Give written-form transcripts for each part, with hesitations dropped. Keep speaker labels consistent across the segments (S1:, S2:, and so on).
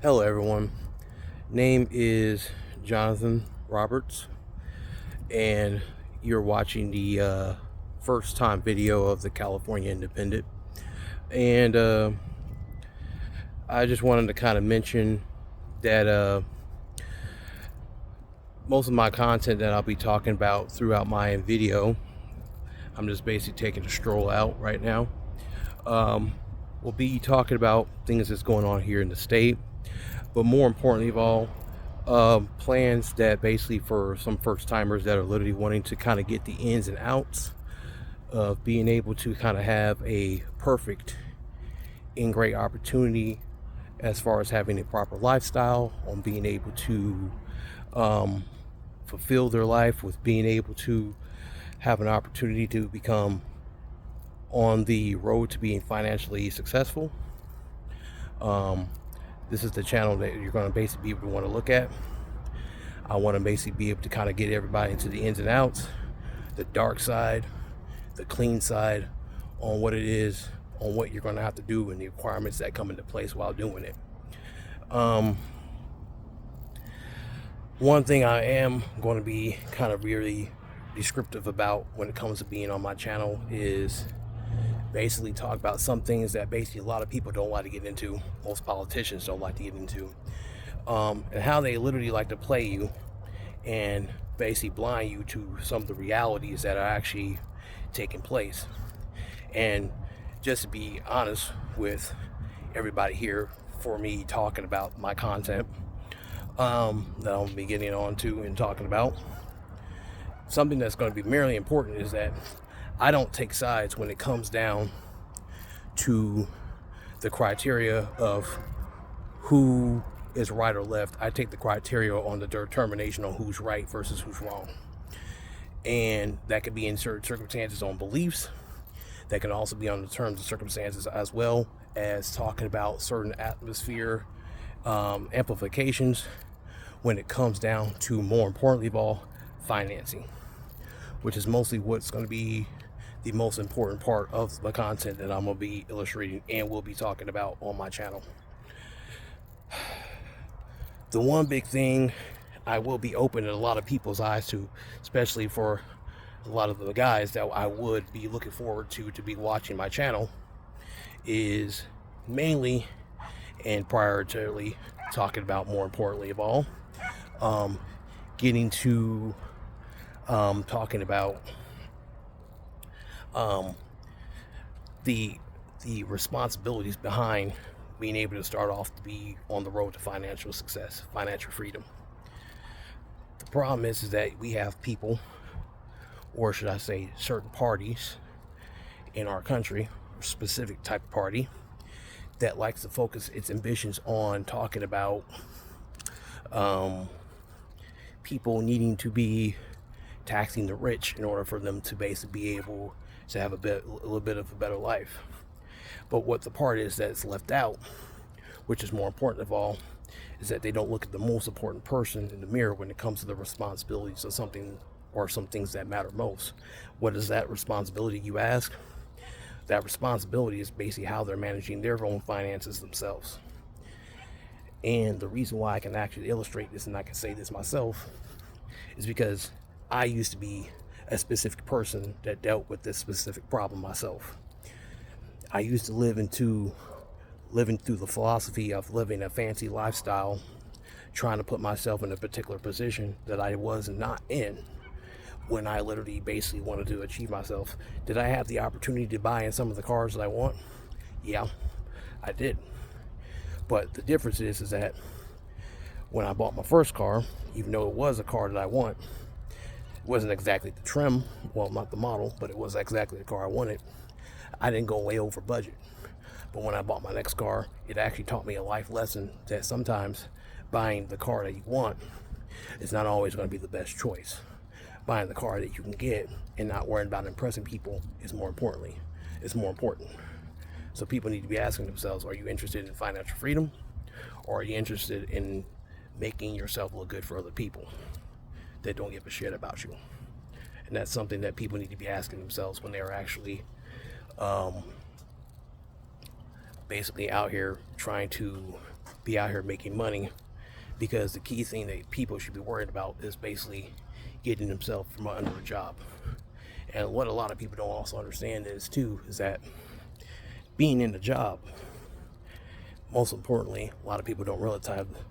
S1: Hello, everyone. Name is Jonathan Roberts, and you're watching the first time video of the California Independent. And I just wanted to kind of mention that most of my content that I'll be talking about throughout my video, I'm just basically taking a stroll out right now. We'll be talking about things that's going on here in the state, but more importantly of all, plans that basically for some first timers that are literally wanting to kind of get the ins and outs of being able to kind of have a perfect and great opportunity as far as having a proper lifestyle, on being able to fulfill their life, with being able to have an opportunity to become on the road to being financially successful. This is the channel that you're going to basically be able to want to look at. I want to basically be able to kind of get everybody into the ins and outs, the dark side, the clean side, on what it is, on what you're going to have to do, and the requirements that come into place while doing it. One thing I am going to be kind of really descriptive about when it comes to being on my channel is basically talk about some things that basically a lot of people don't like to get into. Most politicians don't like to get into, and how they literally like to play you and basically blind you to some of the realities that are actually taking place. And just to be honest with everybody here, for me talking about my content that I'll be getting on to and talking about, something that's going to be merely important is that I don't take sides when it comes down to the criteria of who is right or left. I take the criteria on the determination on who's right versus who's wrong. And that could be in certain circumstances on beliefs. That can also be on the terms and circumstances, as well as talking about certain atmosphere amplifications when it comes down to, more importantly of all, financing, which is mostly what's going to be the most important part of the content that I'm going to be illustrating and will be talking about on my channel. The one big thing I will be opening a lot of people's eyes to, especially for a lot of the guys that I would be looking forward to be watching my channel, is mainly and prioritarily talking about, more importantly of all, getting to talking about the responsibilities behind being able to start off to be on the road to financial success, financial freedom. The problem is that we have people, or should I say certain parties in our country, a specific type of party, that likes to focus its ambitions on talking about people needing to be taxing the rich in order for them to basically be able to have a little bit of a better life. But what the part is that's left out, which is more important of all, is that they don't look at the most important person in the mirror when it comes to the responsibilities of something, or some things that matter most. What is that responsibility, you ask? That responsibility is basically how they're managing their own finances themselves. And the reason why I can actually illustrate this, and I can say this myself, is because I used to be a specific person that dealt with this specific problem myself. I used to living through the philosophy of living a fancy lifestyle, trying to put myself in a particular position that I was not in, when I literally basically wanted to achieve myself. Did I have the opportunity to buy in some of the cars that I want? Yeah, I did. But the difference is that when I bought my first car, even though it was a car that I want, it wasn't exactly the trim, well, not the model, but it was exactly the car I wanted. I didn't go way over budget. But when I bought my next car, it actually taught me a life lesson that sometimes buying the car that you want is not always going to be the best choice. Buying the car that you can get and not worrying about impressing people is more important. So people need to be asking themselves, are you interested in financial freedom, or are you interested in making yourself look good for other people that don't give a shit about you? And that's something that people need to be asking themselves when they're actually basically out here trying to be out here making money, because the key thing that people should be worried about is basically getting themselves from under a job. And what a lot of people don't also understand is that being in a job, most importantly, a lot of people don't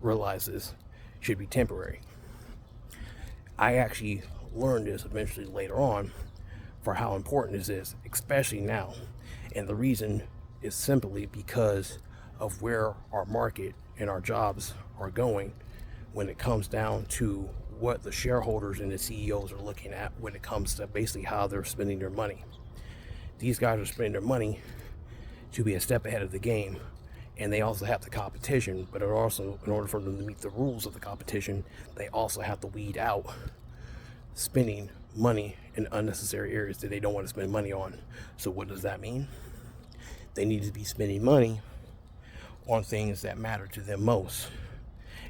S1: realize this, should be temporary. I actually learned this eventually later on for how important this is, especially now. And the reason is simply because of where our market and our jobs are going when it comes down to what the shareholders and the CEOs are looking at when it comes to basically how they're spending their money. These guys are spending their money to be a step ahead of the game, and they also have the competition, but also, in order for them to meet the rules of the competition, they also have to weed out spending money in unnecessary areas that they don't want to spend money on. So what does that mean? They need to be spending money on things that matter to them most,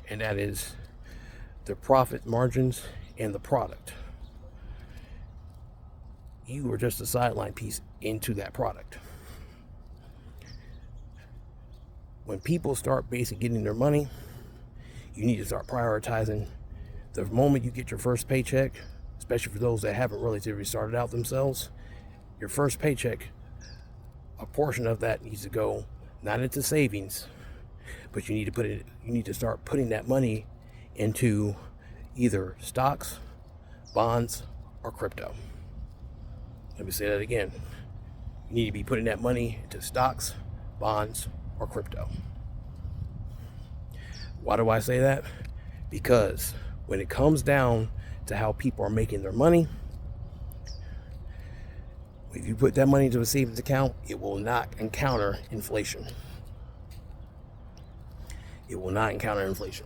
S1: and that is their profit margins and the product. You are just a sideline piece into that product. When people start basically getting their money, you need to start prioritizing the moment you get your first paycheck, especially for those that haven't relatively started out themselves. Your first paycheck, a portion of that needs to go not into savings, but you need to start putting that money into either stocks, bonds, or crypto. Let me say that again. You need to be putting that money into stocks, bonds, or crypto. Why do I say that? Because when it comes down to how people are making their money, if you put that money into a savings account, it will not encounter inflation. It will not encounter inflation.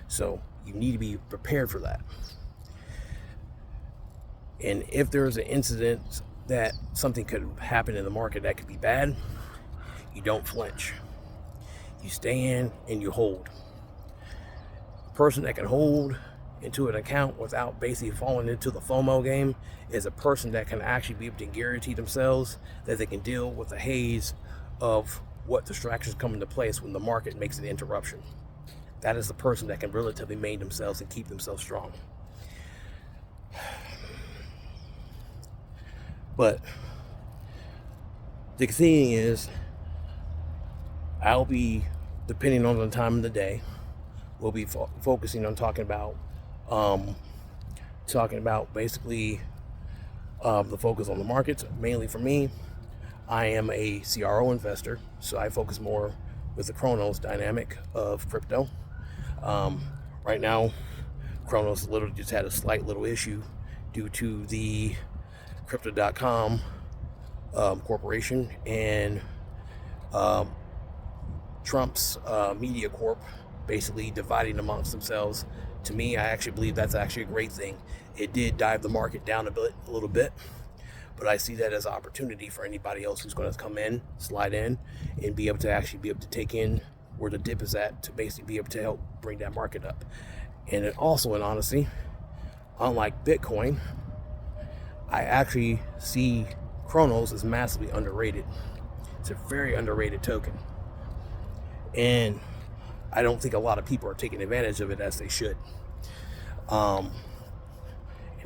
S1: So you need to be prepared for that. And if there's an incident that something could happen in the market that could be bad, you don't flinch. You stay in and you hold. A person that can hold into an account without basically falling into the FOMO game is a person that can actually be able to guarantee themselves that they can deal with the haze of what distractions come into place when the market makes an interruption. That is the person that can relatively maintain themselves and keep themselves strong. But the thing is, I'll be, depending on the time of the day, we'll be focusing on talking about basically the focus on the markets. Mainly for me, I am a CRO investor, so I focus more with the Chronos dynamic of crypto. Right now, Chronos literally just had a slight little issue due to the Crypto.com corporation and Trump's Media Corp basically dividing amongst themselves. To me, I actually believe that's actually a great thing. It did dive the market down a little bit, but I see that as an opportunity for anybody else who's going to come in, slide in, and be able to take in where the dip is at to basically be able to help bring that market up. And it also, in honesty, unlike Bitcoin, I actually see Chronos as massively underrated. It's a very underrated token. And I don't think a lot of people are taking advantage of it as they should. And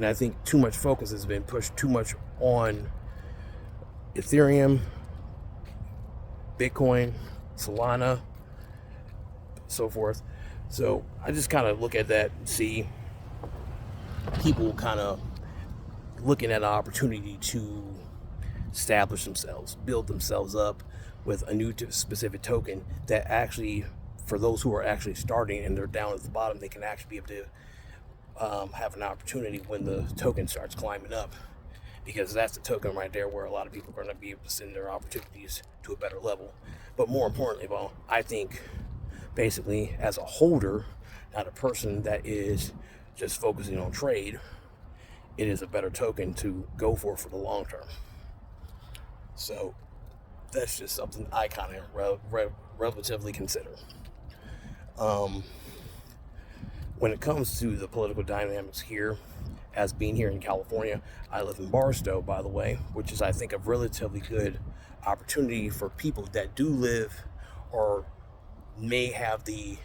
S1: I think too much focus has been pushed too much on Ethereum, Bitcoin, Solana, so forth. So I just kind of look at that and see people kind of looking at an opportunity to establish themselves, build themselves up with a new specific token that actually, for those who are actually starting and they're down at the bottom, they can actually be able to have an opportunity when the token starts climbing up, because that's the token right there where a lot of people are going to be able to send their opportunities to a better level. But more importantly, well, I think basically as a holder, not a person that is just focusing on trade, it is a better token to go for the long term. So that's just something I kind of relatively consider. When it comes to the political dynamics here, as being here in California, I live in Barstow, by the way, which is, I think, a relatively good opportunity for people that do live or may have the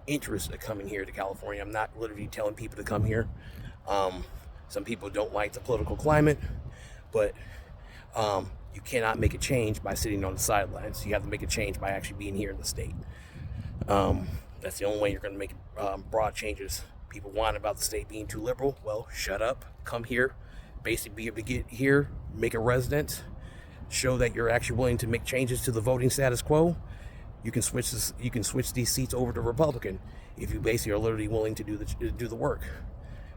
S1: interest of coming here to California. I'm not literally telling people to come here. Some people don't like the political climate, but you cannot make a change by sitting on the sidelines. You have to make a change by actually being here in the state. That's the only way you're going to make broad changes. People whine about the state being too liberal. Well, shut up. Come here. Basically, be able to get here, make a residence, show that you're actually willing to make changes to the voting status quo. You can switch this. You can switch these seats over to Republican if you basically are literally willing to do the work.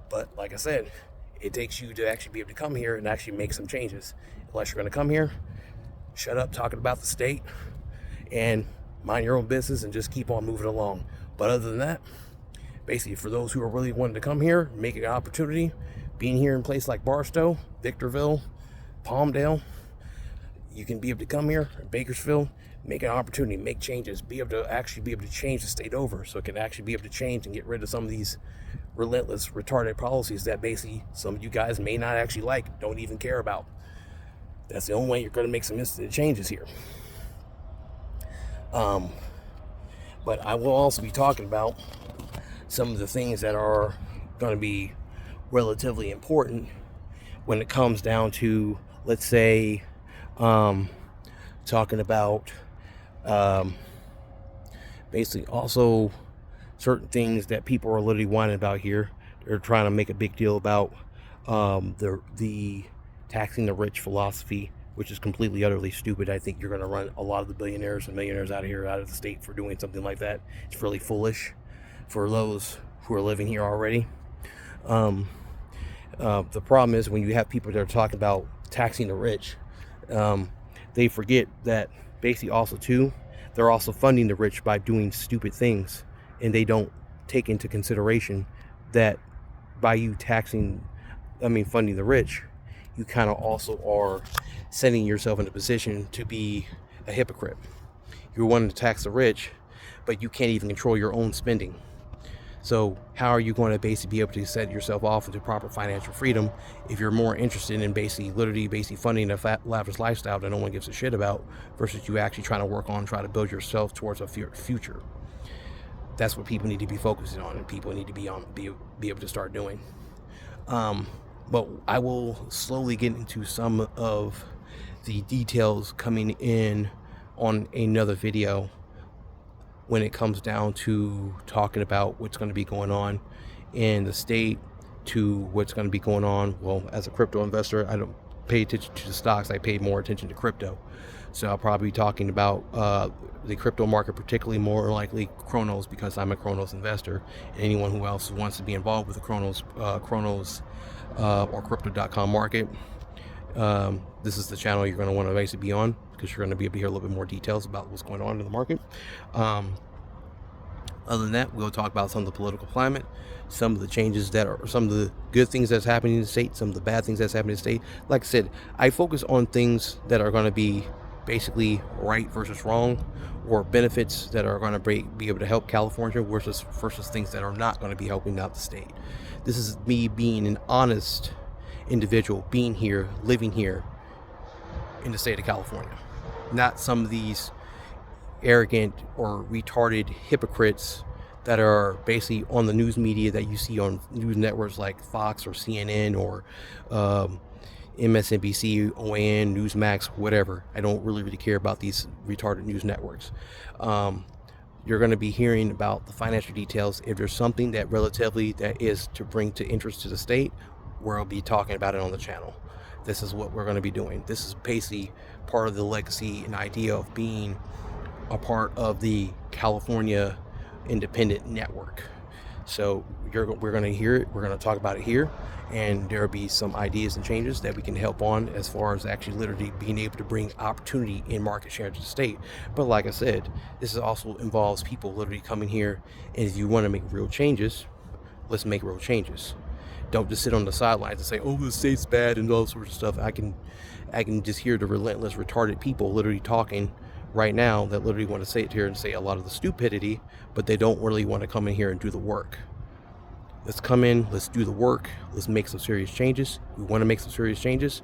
S1: But like I said, it takes you to actually be able to come here and actually make some changes. Unless you're going to come here, shut up talking about the state and mind your own business and just keep on moving along. But other than that, basically for those who are really wanting to come here, making an opportunity, being here in a place like Barstow, Victorville, Palmdale, you can be able to come here in Bakersfield, make an opportunity, make changes, be able to change the state over, so it can actually be able to change and get rid of some of these relentless, retarded policies that basically some of you guys may not actually like, don't even care about. That's the only way you're going to make some instant changes here. But I will also be talking about some of the things that are going to be relatively important when it comes down to, let's say, talking about basically also certain things that people are literally whining about here. They're trying to make a big deal about the taxing the rich philosophy, which is completely utterly stupid. I think you're going to run a lot of the billionaires and millionaires out of the state for doing something like that. It's really foolish for those who are living here already. The problem is when you have people that are talking about taxing the rich, they forget that basically also too, they're also funding the rich by doing stupid things, and they don't take into consideration that by you funding the rich, you kind of also are setting yourself in a position to be a hypocrite. You're wanting to tax the rich, but you can't even control your own spending. So how are you going to basically be able to set yourself off into proper financial freedom if you're more interested in basically funding a lavish lifestyle that no one gives a shit about, versus you actually trying to build yourself towards a future? That's what people need to be focusing on, and people need to be able to start doing. But I will slowly get into some of the details coming in on another video when it comes down to talking about what's going to be going on in the state, to what's going to be going on. Well, as a crypto investor, I don't pay attention to the stocks. I pay more attention to crypto. So I'll probably be talking about the crypto market, particularly more likely Chronos, because I'm a Chronos investor. And anyone who else wants to be involved with the Chronos or crypto.com market, this is the channel you're going to want to basically be on, because you're going to be able to hear a little bit more details about what's going on in the market. Other than that, we'll talk about some of the political climate, some of the changes some of the good things that's happening in the state, some of the bad things that's happening in the state. Like I said, I focus on things that are going to be basically right versus wrong, or benefits that are going to be able to help California versus things that are not going to be helping out the state. This is me being an honest individual, being here, living here in the state of California, not some of these arrogant or retarded hypocrites that are basically on the news media that you see on news networks like Fox or CNN or MSNBC, OAN, Newsmax, whatever. I don't really care about these retarded news networks. You're going to be hearing about the financial details. If there's something that is to bring to interest to the state, we'll be talking about it on the channel. This is what we're going to be doing. This is basically part of the legacy and idea of being a part of the California Independent Network. So we're going to hear it. We're going to talk about it here, and there'll be some ideas and changes that we can help on as far as actually literally being able to bring opportunity in market share to the state. But like I said, this also involves people literally coming here, and if you want to make real changes, let's make real changes. Don't just sit on the sidelines and say, oh, the state's bad and all sorts of stuff. I can just hear the relentless, retarded people literally talking right now that literally want to sit here and say a lot of the stupidity, but they don't really want to come in here and do the work. Let's come in, let's do the work, let's make some serious changes. We want to make some serious changes,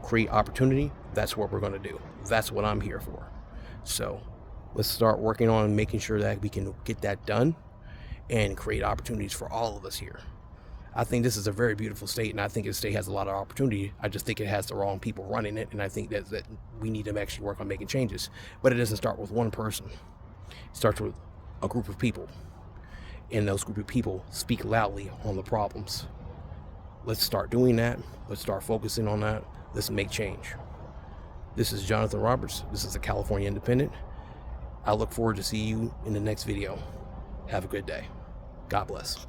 S1: create opportunity. That's what we're going to do. That's what I'm here for. So Let's start working on making sure that we can get that done and create opportunities for all of us here. I think this is a very beautiful state, and I think the state has a lot of opportunity. I just think it has the wrong people running it, and I think that we need to actually work on making changes. But it doesn't start with one person. It starts with a group of people, and those group of people speak loudly on the problems. Let's start doing that. Let's start focusing on that. Let's make change. This is Jonathan Roberts. This is the California Independent. I look forward to see you in the next video. Have a good day. God bless.